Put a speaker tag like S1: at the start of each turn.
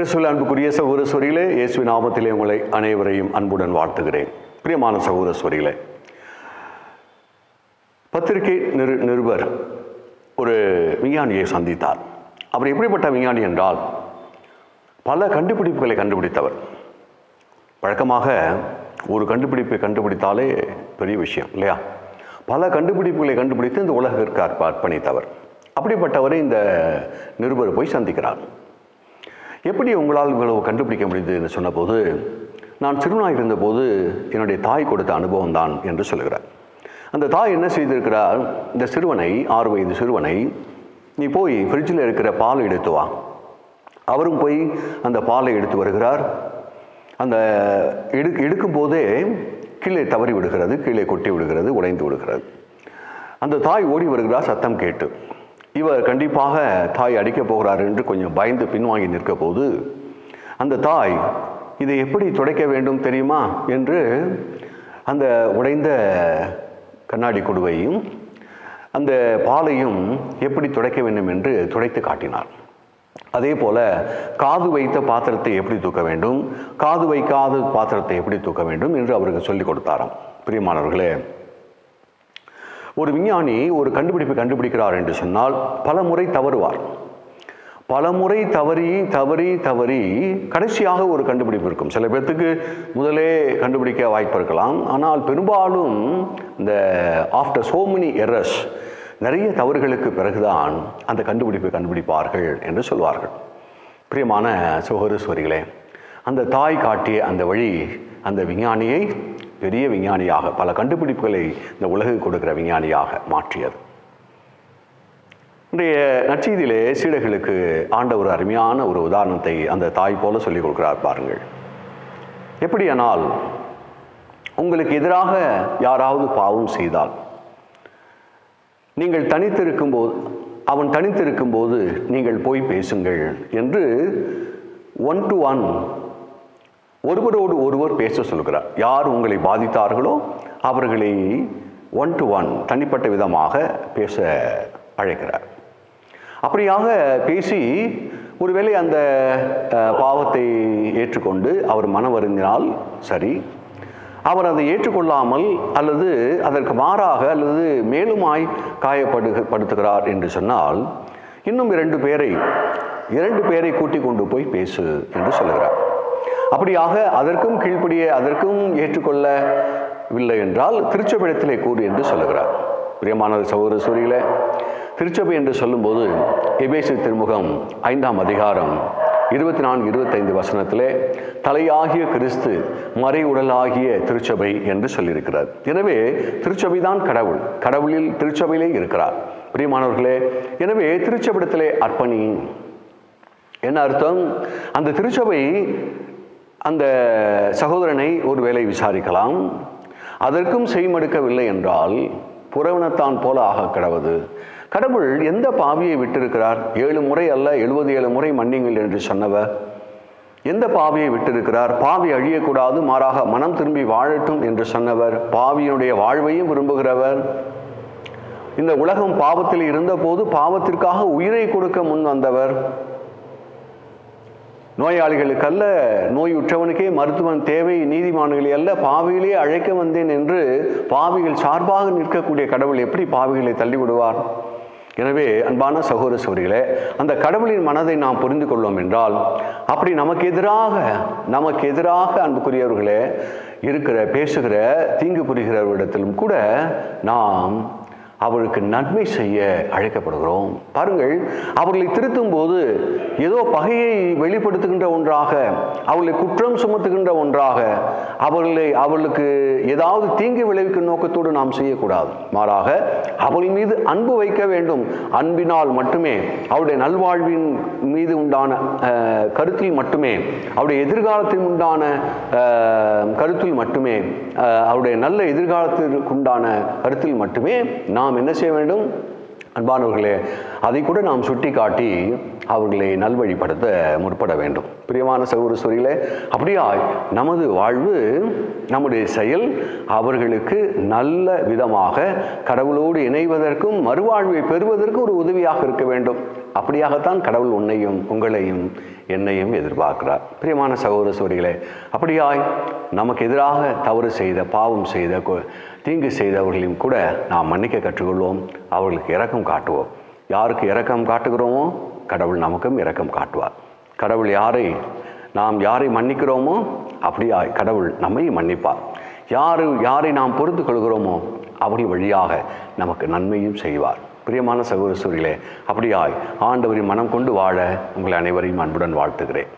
S1: கிறிஸ்துவில் அன்புக்குரிய சகோதர சகோதரிகளே, இயேசுவின் நாமத்திலே உங்களை அனைவரையும் அன்புடன் வாழ்த்துகிறேன். பிரியமான சகோதர சகோதரிகளே, பத்திரிகை நிருபர் ஒரு விஞ்ஞானியை சந்தித்தார். அவர் எப்படிப்பட்ட விஞ்ஞானி என்றால், பல கண்டுபிடிப்புகளை கண்டுபிடித்தவர். வழக்கமாக ஒரு கண்டுபிடிப்பை கண்டுபிடித்தாலே பெரிய விஷயம் இல்லையா? பல கண்டுபிடிப்புகளை கண்டுபிடித்து இந்த உலகிற்கு அர்ப்பணித்தவர். அப்படிப்பட்டவரை இந்த நிருபர் போய் சந்திக்கிறார். எப்படி உங்களால் இவ்வளவு கண்டுபிடிக்க முடியுது என்று சொன்னபோது, நான் சிறுவனாக இருந்தபோது என்னுடைய தாய் கொடுத்த அனுபவம் தான் என்று சொல்கிறார். அந்த தாய் என்ன செய்திருக்கிறார், இந்த சிறுவனை, 6 வயது சிறுவனை, நீ போய் ஃப்ரிட்ஜில் இருக்கிற பாலை எடுத்து வா. அவரும் போய் அந்த பாலை எடுத்து வருகிறார். அந்த எடுக்கும் போதே கீழே தவறி விடுகிறது, கீழே கொட்டி விடுகிறது, உடைந்து விடுகிறது. அந்த தாய் ஓடி வருகிறார் சத்தம் கேட்டு. இவர் கண்டிப்பாக தாய் அடிக்கப் போகிறார் என்று கொஞ்சம் பயந்து பின்வாங்கி நிற்க போது, அந்த தாய் இதை எப்படி துடைக்க வேண்டும் தெரியுமா என்று அந்த உடைந்த கண்ணாடி குடுவையும் அந்த பாலையும் எப்படி துடைக்க வேண்டும் என்று துடைத்து காட்டினார். அதே போல காது வைத்த பாத்திரத்தை எப்படி தூக்க வேண்டும், காது வைக்காத பாத்திரத்தை எப்படி தூக்க வேண்டும் என்று அவருக்கு சொல்லிக் கொடுத்தாராம். பிரியமானவர்களே, ஒரு விஞ்ஞானி ஒரு கண்டுபிடிப்பை கண்டுபிடிக்கிறார் என்று சொன்னால் பல முறை தவறுவார். பல முறை தவறி தவறி தவறி கடைசியாக ஒரு கண்டுபிடிப்பு இருக்கும். சில பேர்த்துக்கு முதலே கண்டுபிடிக்க வாய்ப்பு இருக்கலாம். ஆனால் பெரும்பாலும் இந்த ஆஃப்டர் சோ மெனி எரர்ஸ், நிறைய தவறுகளுக்கு பிறகுதான் அந்த கண்டுபிடிப்பை கண்டுபிடிப்பார்கள் என்று சொல்வார்கள். பிரியமான சகோதர சகோதரிகளே, அந்த தாய் காட்டிய அந்த வழி அந்த விஞ்ஞானியை பெரிய விஞ்ஞானியாக, பல கண்டுபிடிப்புகளை இந்த உலகுக்கு கொடுக்கிற விஞ்ஞானியாக மாற்றியது. இன்றைய நற்செய்தியிலே சீடர்களுக்கு ஆண்டவர் அருமையான ஒரு உதாரணத்தை அந்த தாய் போல சொல்லிக் கொடுக்கிறார். பாருங்கள், எப்படியானால் உங்களுக்கு எதிராக யாராவது பாவம் செய்தால், நீங்கள் அவன் தனித்திருக்கும் போது நீங்கள் போய் பேசுங்கள் என்று 1 to 1 ஒருவரோடு ஒருவர் பேச சொல்கிறார். யார் உங்களை பாதித்தார்களோ அவர்களை 1 to 1 தனிப்பட்ட விதமாக பேச அழைக்கிறார். அப்படியாக பேசி ஒருவேளை அந்த பாவத்தை ஏற்றுக்கொண்டு அவர் மனம் வருந்தினால் சரி, அவர் அதை ஏற்றுக்கொள்ளாமல் அல்லது அதற்கு மாறாக அல்லது மேலுமாய் காயப்படுத்துகிறார் என்று சொன்னால், இன்னும் 2 பேரை கூட்டிக் கொண்டு போய் பேசு என்று சொல்கிறார். அப்படியாக அதற்கும் கீழ்ப்படிய, அதற்கும் ஏற்றுக்கொள்ளவில்லை என்றால் திருச்சபையிடத்திலே கூறு என்று சொல்லுகிறார். பிரியமான சகோதர சகோதரிகளே, திருச்சபை என்று சொல்லும்போது எபேசியர் திருமுகம் 5ஆம் அதிகாரம் 24-25 வசனத்திலே தலையாகிய கிறிஸ்து மறை உடலாகிய திருச்சபை என்று சொல்லியிருக்கிறார். எனவே திருச்சபை தான் கடவுளில் திருச்சபையிலே இருக்கிறார். பிரியமானவர்களே, எனவே திருச்சபையிடத்திலே அர்ப்பணி. என்ன அர்த்தம்? அந்த திருச்சபை அந்த சகோதரனை ஒரு வேளை விசாரிக்கலாம். அதற்கும் செய்மடுக்கவில்லை என்றால் புறவனத்தான் போல ஆக கடவுது. கடவுள் எந்த பாவியை விட்டிருக்கிறார்? 7 முறை அல்ல 77 முறை மன்னிங்கள் என்று சொன்னவர் எந்த பாவியை விட்டிருக்கிறார்? பாவி அழியக்கூடாது, மாறாக மனம் திரும்பி வாழட்டும் என்று சொன்னவர், பாவியினுடைய வாழ்வையும் விரும்புகிறவர், இந்த உலகம் பாவத்தில் இருந்த போது பாவத்திற்காக உயிரை கொடுக்க முன் வந்தவர், நோயாளிகளுக்கு அல்ல நோயுற்றவனுக்கே மருத்துவன் தேவை, நீதிமான்களை அல்ல பாவிகளே அழைக்க வந்தேன் என்று பாவிகள் சார்பாக நிற்கக்கூடிய கடவுள் எப்படி பாவிகளை தள்ளிவிடுவார்? எனவே அன்பான சகோதர சகோதரிகளே, அந்த கடவுளின் மனதை நாம் புரிந்து கொள்வோம் என்றால், அப்படி நமக்கு எதிராக அன்புக்குரியவர்களே பேசுகிற தீங்கு புரிகிறவரிடத்திலும் கூட நாம் அவர்களுக்கு நன்மை செய்ய அழைக்கப்படுகிறோம். பாருங்கள், அவர்களை திருத்தும் போது ஏதோ பகையை வெளிப்படுத்துகின்ற ஒன்றாக, அவர்களை குற்றம் சுமத்துகின்ற ஒன்றாக, அவர்களுக்கு ஏதாவது தீங்கு விளைவிக்கும் நோக்கத்தோடு நாம் செய்யக்கூடாது. மாறாக அவர்கள் மீது அன்பு வைக்க வேண்டும். அன்பினால் மட்டுமே, அவருடைய நல்வாழ்வின் மீது உண்டான கருத்தில் மட்டுமே, அவருடைய எதிர்காலத்தில் உண்டான கருத்தில் மட்டுமே, அவருடைய நல்ல எதிர்காலத்திற்கு உண்டான கருத்தில் மட்டுமே நாம் என்ன செய்ய வேண்டும்? அன்பானவர்களே, அதை கூட நாம் சுட்டி காட்டி அவர்களை நல்வழிப்படுத்த முற்பட வேண்டும். பிரியமான சகோதர சகோதரிகளே, அப்படியாய் நமது வாழ்வு, நம்முடைய செயல் அவர்களுக்கு நல்ல விதமாக கடவுளோடு இணைவதற்கும் மறுவாழ்வை பெறுவதற்கும் ஒரு உதவியாக இருக்க வேண்டும். அப்படியாகத்தான் கடவுள் உன்னையும் உங்களையும் என்னையும் எதிர்பார்க்கிறார். பிரியமான சகோதர சகோதரிகளே, அப்படியாய் நமக்கு எதிராக தவறு செய்த, பாவம் செய்த, தீங்கு செய்தவர்களையும் கூட நாம் மன்னிக்க கற்றுக்கொள்வோம். அவர்களுக்கு இரக்கம் காட்டுவோம். யாருக்கு இரக்கம் காட்டுகிறோமோ கடவுள் நமக்கும் இரக்கம் காட்டுவார். கடவுள் நாம் யாரை மன்னிக்கிறோமோ அப்படியாய் கடவுள் நம்மை மன்னிப்பார். யாரை நாம் பொறுத்து கொள்கிறோமோ அவர்கள் வழியாக நமக்கு நன்மையும் செய்வார். பிரியமான சகோதர சகோதரிகளே, அப்படியாய் ஆண்டவரின் மனம் கொண்டு வாழ உங்கள் அனைவரையும் அன்புடன் வாழ்த்துகிறேன்.